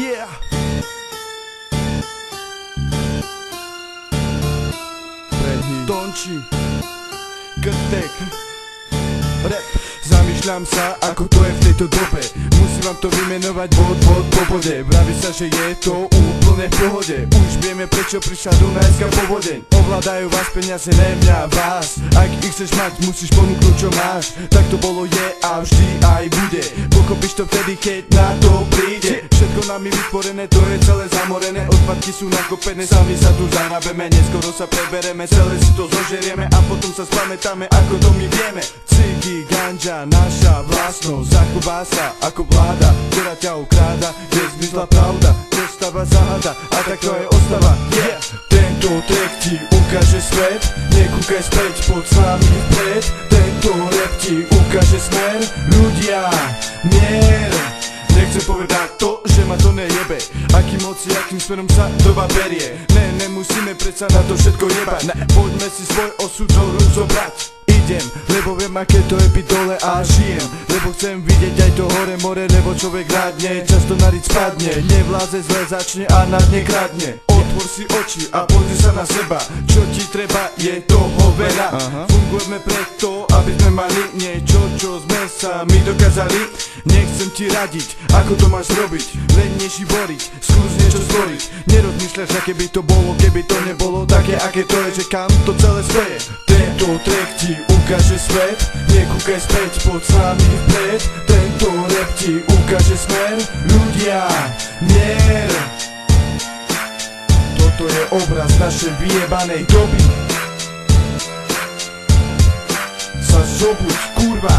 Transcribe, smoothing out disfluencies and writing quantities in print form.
Yeah. Tonči Krtek Rap. Zamýšľam sa, ako to je v tejto dobe. Musím vám to vymenovať bod po bode. Vraví sa, že je to úplne v pohode. Už vieme, prečo prišla Dunajská povodeň. Ovládajú vás peniaze, ne mňa, vás. Ak ich chceš mať, musíš ponúknuť, čo máš. Tak to bolo, je a vždy aj bude. Pochopíš to vtedy, keď na to príde. Všetko nami vytvorené, to je celé zamorené. Odpadky sú nakopené, sami sa tu zahrabeme. Neskoro sa prebereme, celé si to zožerieme. A potom sa spamätáme, ako to my vieme. Cigy, ganža, naša vlastnosť. Zachová sa ako vláda, ktorá ťa ukráda. Kde zmizla pravda, dostáva záhada. A tak to aj ostáva, yeah. Tento track ti ukáže svet. Nekúkaj späť, poď s nami vpred. Tento rap ti ukáže smer. Ľudia, mier. Nechcem povedať to, že ma to nejebe. Aký moci, akým smerom sa doba berie. Nemusíme predsa na to všetko jebať. Poďme si svoj osud do rúk zobrať. Idem, lebo viem, aké to je byť dole a žijem. Lebo chcem vidieť aj to hore more, lebo človek rádne často na riť spadne. Nevláze, zle začne a na dne kradne. Otvor si oči a pozri sa na seba. Čo ti treba, je toho veľa. Fungujeme preto, aby sme mali niečo, čo sme sami dokázali. Nechcem ti radiť, ako to máš robiť. Len neživoriť, skús niečo stvoriť. Nerozmýšľaš, aké by to bolo, keby to nebolo také, aké to je, že kam to celé speje. Tento track ti ukáže svet. Nekúkaj späť, poď s nami vpred. Tento rap ti ukáže smer. Ľudia, mier. Toto je obraz našej vyjebanej doby. Sa zobuď, kurva.